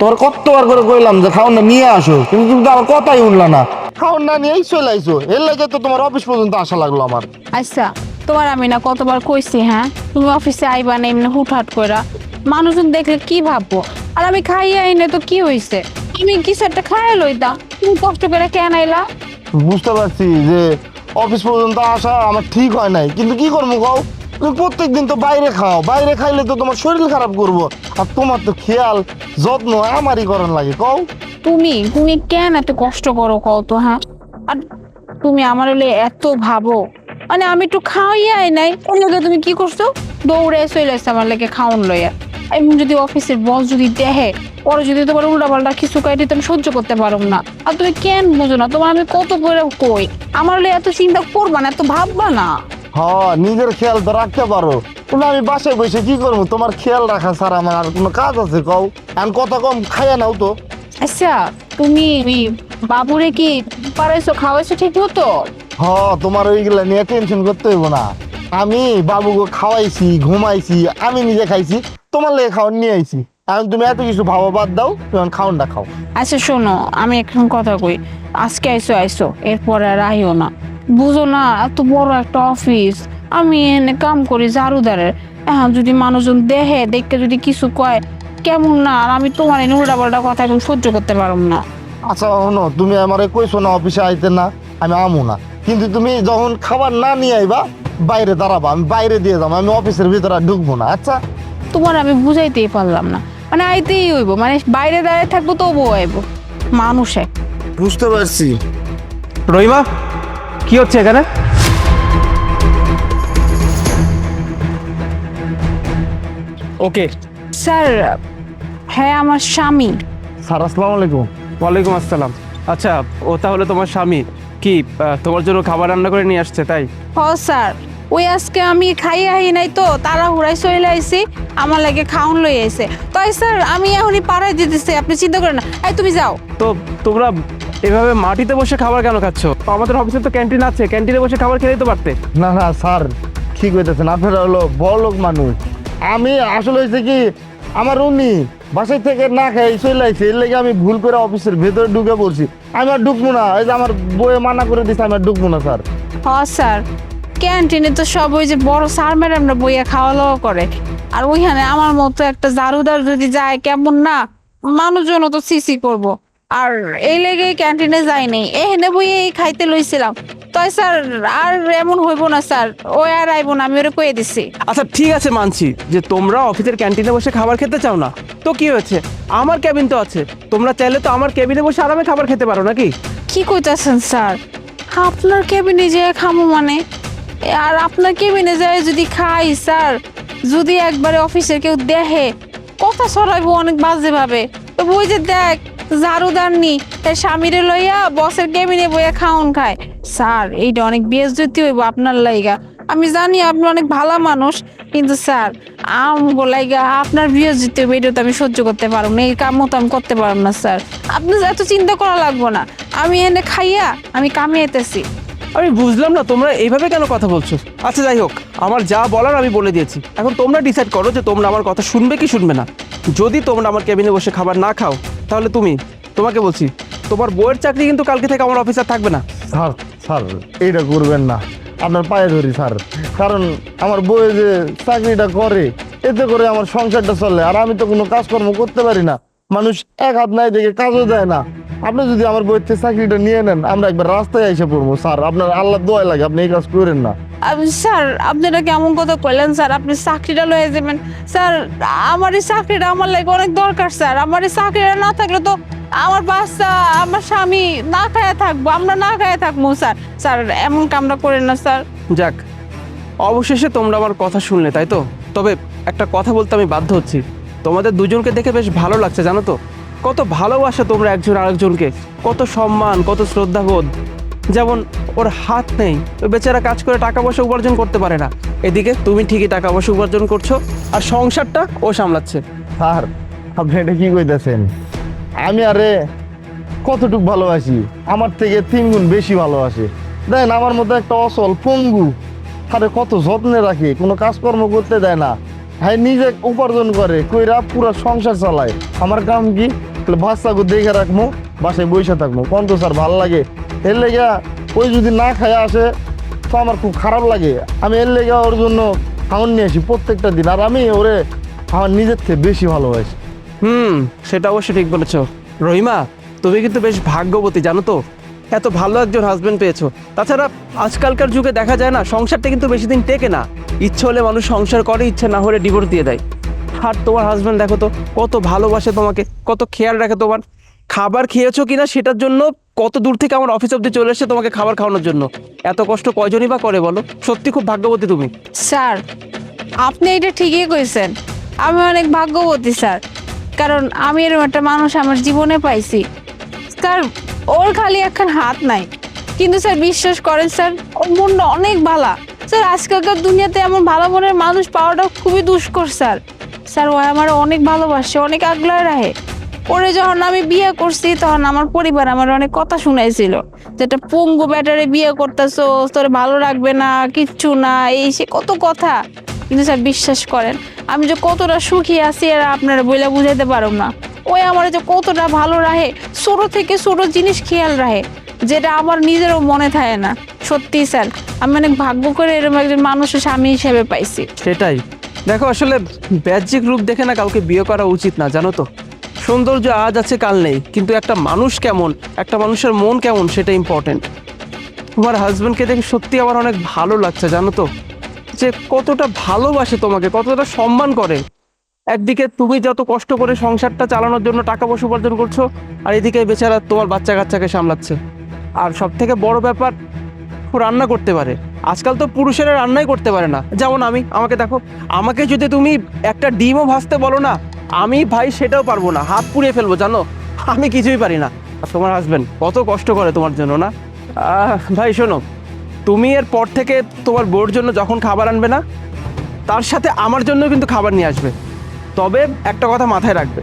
তোর কতবার করে কইলাম যে খাওয়ানটা নিয়ে আসো, কিন্তু তুমি তো আমার কথাই উঠলা না। খাওয়ান না নিয়েই চলে আইছো, এর লাগে তো তোমার অফিস পর্যন্ত আসা লাগলো আমার। আচ্ছা, তোমার আমি না কতবার কইছি, হ্যাঁ তুমি অফিসে আইবা না এমনি হুটহাট কইরা, মানুষজন দেখলে কি ভাববো? আর আমি খাইয়ে আইনে তো কি হইছে, আমি কিছু একটা খাইয়ে লইতাম, তুমি কষ্ট করে কেন আইলা? বুঝতে পারছি যে অফিস পর্যন্ত আসা আমার ঠিক হয় নাই, কিন্তু কি করবো কও? তুমি প্রত্যেকদিন তো বাইরে খাও, বাইরে খাইলে তো তোমার শরীর খারাপ করবো, আর তোমার তো খেয়াল যত্ন আমারই করণ লাগে কও। তুমি তুমি কেন এত কষ্ট করো কও তো, হ্যাঁ? আর তুমি আমার হলে এত ভাবো, মানে আমি একটু খাওয়াইয়া আই নাই, ওর লগে তুমি কি করছো? দৌড়ে চলে আসছে আমার লেগে খাওন লইয়া। এবং যদি অফিসের বস যদি দেখে, পরে যদি তোমার উল্টা পাল্টা কিছু কাইতে তুমি সহ্য করতে পারো না। আর তুমি কেন বুঝো না? তোমার আমি কত করে কই, আমার হলে এত চিন্তা করবা না, এত ভাববা না। হ্যাঁ, নিজের খেয়াল তো রাখতে পারো, কিন্তু আমি বাসায় বসে কি করবো? তোমার খেয়াল রাখা ছাড়া আমার আর কোনো কাজ আছে কও? এখন কথা কম খাইয়া নাও তো। আচ্ছা, তুমি বাবুরে কি পারাইছো, খাওয়াইছো ঠিক মতো? তোমার ওইগুলা নিয়ে টেনশন করতে হইব না। আমি বাবুকে খাওয়াইছি, ঘুমাইছি, আমি নিজে খাইছি, তোমার লেগে খাওয়ান নিয়ে আইছি। এখন তুমি এত কিছু ভাবা বাদ দাও, তুমি এখন খাওয়ানটা খাও। আচ্ছা শোনো, আমি এখন কথা কই, আজকে আইসো আইসো, এরপরে আর আইও না। বুঝো না, এত বড় একটা অফিস, আমি এনে কাম করি ঝাড়ুদারের। এখন যদি মানুষজন দেখে যদি কিছু কয় কেমন না? আর আমি তোমার এনে উল্টা পাল্টা কথা এখন সহ্য করতে পারব না। আচ্ছা শোনো, তুমি আমারে কইছো না অফিসে আইতে না, আমি আমু না, কিন্তু তুমি যখন খাবার না নিয়ে আইবা বাইরে দাঁড়াবা, আমি বাইরে দিয়ে যাবো, আমি অফিসের ভিতরে আর ঢুকবো না। আচ্ছা তোমার আমি বুঝাইতেই পারলাম না, মানে আইতেই হইব, মানে বাইরে দাঁড়িয়ে থাকবো তবুও আইব মানুষ এক। বুঝতে পারছি। রহিমা, কি হচ্ছে এখানে? ওকে। স্যার, হ্যাঁ আমার স্বামী। স্যার আসসালামু আলাইকুম। ওয়ালাইকুম আসসালাম। আচ্ছা, ও তাহলে তোমার স্বামী? কি তোমার জন্য খাবার রান্না করে নিয়ে আসছে তাই? হ স্যার, ওই আজকে আমি খাইয়ে আহি নাই তো, তারা হুড়াই চলে আইছি, আমার লাগে খাউন লই আইছে। তাই স্যার আমি এখনই পাড়ায় দিতেছি, আপনি চিন্তা করেন না। এই তুমি যাও। তো তোমরা এভাবে মাটিতে বসে খাবার কেন খাচ্ছ? আমাদের অফিসে তো ক্যান্টিন আছে, ক্যান্টিনে বসে খাবার খেলেই তো পারতে। না না স্যার, ঠিক হইতেছেন, আপনারা হলো বড় লোক মানুষ। আমি আসলে হয়েছে কি, আমার উনি বাসায় থেকে না খাই চলে আইছে, এর লেগে আমি ভুল করে অফিসের ভেতরে ঢুকে পড়ছি। আমি আর ঢুকবো না, এই যে আমার বইয়ে মানা করে দিচ্ছে, আমি আর ঢুকবো না স্যার। হ স্যার, ক্যান্টিনে তো সব ওই যে বড় স্যার ম্যাডামরা বইয়া খাওয়া দাওয়া করে, আর ওইখানে আমার মতো একটা ঝাড়ুদার যদি যায় কেমন না, মানুষজনও তো সিসি করব। আর এই লেগে ক্যান্টিনে যাইনি, এখানে বইয়ে খাইতে লইছিলাম। তাই স্যার আর এমন হইব না স্যার, ওই আর আইব না, আমি ওরে কয়ে দিছি। আচ্ছা ঠিক আছে, মানছি যে তোমরা অফিসের ক্যান্টিনে বসে খাবার খেতে চাও না, তো কি হয়েছে? আমার ক্যাবিন তো আছে, তোমরা চাইলে তো আমার ক্যাবিনে বসে আরামে খাবার খেতে পারো নাকি? কি কইতাছেন স্যার? আপনার কেবিনে যে খামো মানে? আর আপনার কেবিনে যায় যদি খাই স্যার, যদি একবারে অফিসের কেউ দেখে, কথা ছড়াইবো অনেক বাজে ভাবে। তো বই যে দেখ, ঝাড়ুদারনি তার স্বামীরে লইয়া বসের কেবিনে বইয়া খাওন খায়। স্যার এইটা অনেক বেইজ্জতি হইব আপনার লাইগা। আমি জানি আপনি অনেক ভালো মানুষ, কিন্তু স্যার আমগো লাইগা আপনার বেইজ্জতি হইব, এটা তো আমি সহ্য করতে পারব না, এই কামও তো আমি করতে পারব না স্যার। আপনি এত চিন্তা করা লাগবো না, আমি এনে খাইয়া আমি কামে আইতেছি। আমি বুঝলাম না তোমরা এইভাবে কেন কথা বলছো। আচ্ছা যাই হোক, আমার যা বলার আমি বলে দিয়েছি, এখন তোমরা ডিসাইড করো যে তোমরা আমার কথা শুনবে কি শুনবে না। যদি তোমরা আমার কেবিনে বসে খাবার না খাও, তাহলে তোমাকে বলছি, তোমার বউয়ের চাকরি কিন্তু কালকে থেকে আমার অফিসার থাকবে না। স্যার স্যার এইটা করবেন না, আপনার পায়ে ধরি স্যার, কারণ আমার বউয়ে যে চাকরিটা করে, এতে করে আমার সংসারটা চলে, আর আমি তো কোনো কাজকর্ম করতে পারি না, মানুষ এক হাত নাই দেখে কাজও দেয় না। আপনি যদি আমার বউয়ের থেকে চাকরিটা নিয়ে নেন, আমরা একবার রাস্তায় এসে পড়বো স্যার, আপনার আল্লাহ দোয়া লাগে, আপনি এই কাজ করেন না। স্যার আপনারা কেমন কথা কইলেন স্যার? আপনি চাকরিটা লয়ে যাবেন স্যার? আমার এই চাকরিটা আমার লাগে অনেক দরকার স্যার। আমার এই চাকরিটা না থাকলে তো আমার বাচ্চা, আমার স্বামী না খায়া থাকবো, আমরা না খায়া থাকবো স্যার। স্যার এমন কামটা করেন না স্যার। যাক, অবশেষে তোমরা আমার কথা শুনলে তাই তো। তবে একটা কথা বলতে আমি বাধ্য হচ্ছি, তোমাদের দুজনকে দেখে বেশ ভালো লাগছে জানো তো। কত ভালোবাসা তোমরা একজন আরেকজনকে, কত সম্মান, কত শ্রদ্ধাবোধ। যেমন ওর হাত নেই, ওই বেচারা কাজ করে টাকা পয়সা উপার্জন করতে পারে না, এদিকে তুমি ঠিকই টাকা পয়সা উপার্জন করছো, আর সংসারটা ও সামলাচ্ছে। স্যার আপনি এটা কি কইতেছেন? আমি আরে কতটুকু ভালোবাসি, আমার থেকে 3 গুণ বেশি ভালোবাসে। দেন আমার মতো একটা অসল পঙ্গু, আরে কত যত্নে রাখে, কোনো কাজকর্ম করতে দেয় না, হ্যাঁ নিজে উপার্জন করে কইরা পুরো সংসার চালায়। আমার কাম কি? তাহলে বাচ্চাকে দেখে রাখবো, বাসায় বসে থাকবো, কোন তো স্যার ভালো লাগে। এর লেগে ওই যদি না খায় আসে তো আমার খুব খারাপ লাগে। আমি এর লেগে ওর জন্য খাওয়ান নিয়ে আসি প্রত্যেকটা দিন, আর আমি ওরে আমার নিজের থেকে বেশি ভালোবাসি। সেটা অবশ্যই ঠিক বলেছো রহিমা, তুমি কিন্তু বেশ ভাগ্যবতী জানো তো, এত ভালো একজন হাজবেন্ড পেয়েছো। তাছাড়া আজকালকার যুগে দেখা যায় না, সংসারটা কিন্তু বেশি দিন টেকে না। ইচ্ছে হলে মানুষ সংসার করে, ইচ্ছে না হলে ডিভোর্স দিয়ে দেয়। আর তোমার হাজবেন্ড দেখো তো কত ভালোবাসে তোমাকে, কত খেয়াল রাখে তোমার। খাবার খেয়েছো কিনা সেটার জন্য কত দূর থেকে আমার অফিস অব্দি চলে এসেছে তোমাকে খাবার খাওয়ানোর জন্য। এত কষ্ট কয়জনই বা করে বলো? সত্যি খুব ভাগ্যবতী তুমি। স্যার আপনি এটা ঠিকই কইছেন, আমি অনেক ভাগ্যবতী স্যার, কারণ আমি এরকম একটা মানুষ আমার জীবনে পাইছি। স্যার ওর খালি এখন হাত নাই, কিন্তু স্যার বিশ্বাস করেন স্যার, ওর মনটা অনেক ভালো। স্যার আজকালকার দুনিয়াতে এমন ভালো মনের মানুষ পাওয়াটা খুবই দুষ্কর স্যার। স্যার ও আমার অনেক ভালোবাসে, অনেক আগলায় রাখে। ওরে যখন আমি বিয়ে করছি তখন আমার পরিবার আমার অনেক কথা শুনাইছিল, যেটা পঙ্গু ব্যাটারে বিয়ে করতেছো, তোর ভালো রাখবে না, কিচ্ছু না, এই সে কত কথা। কিন্তু স্যার বিশ্বাস করেন, আমি যে কতটা সুখী আছি আর আপনারা বইলা বুঝাইতে পারো না। ওই আমার যে কতটা ভালো রাখে, ছোট থেকে ছোট জিনিস খেয়াল রাখে, যেটা আমার নিজেরও মনে থাকে না। সত্যি স্যার আমি অনেক ভাগ্য করে এরকম একজন মানুষের স্বামী হিসেবে পাইছি। সেটাই দেখো, আসলে বাহ্যিক রূপ দেখে না কাউকে বিয়ে করা উচিত না জানো তো। সৌন্দর্য আজ আছে কাল নেই, কিন্তু একটা মানুষ কেমন, একটা মানুষের মন কেমন, সেটা ইম্পর্টেন্ট। তোমার হাজবেন্ডকে দেখে সত্যি আমার অনেক ভালো লাগছে জানো তো, যে কতটা ভালোবাসে তোমাকে, কতটা সম্মান করে। একদিকে তুমি যত কষ্ট করে সংসারটা চালানোর জন্য টাকা পয়সা উপার্জন করছো, আর এদিকে বেচারা তোমার বাচ্চা কাচ্চাকে সামলাচ্ছে। আর সব থেকে বড় ব্যাপার, ও রান্না করতে পারে। আজকাল তো পুরুষেরা রান্নাই করতে পারে না। যেমন আমাকে দেখো, আমাকে যদি তুমি একটা ডিমও ভাজতে বলো না, আমি ভাই সেটাও পারবো না, হাত পুড়িয়ে ফেলবো জানো, আমি কিছুই পারি না। আর তোমার হাজবেন্ড কত কষ্ট করে তোমার জন্য না। ভাই শোনো, তুমি এর পর থেকে তোমার বউর জন্য যখন খাবার আনবে না, তার সাথে আমার জন্য কিন্তু খাবার নিয়ে আসবে। তবে একটা কথা মাথায় রাখবে,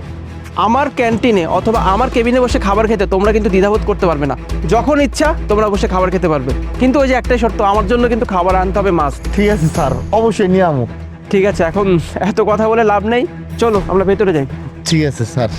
আমার ক্যান্টিনে অথবা আমার কেবিনে বসে খাবার খেতে তোমরা কিন্তু দ্বিধাবোধ করতে পারবে না। যখন ইচ্ছা তোমরা বসে খাবার খেতে পারবে, কিন্তু ওই যে একটাই শর্ত, আমার জন্য কিন্তু খাবার আনতে হবে মাস্ট। ঠিক আছে স্যার, অবশ্যই নিয়ে আমো। ঠিক আছে, এখন এত কথা বলে লাভ নেই, চলো আমরা ভেতরে যাই। ঠিক আছে স্যার।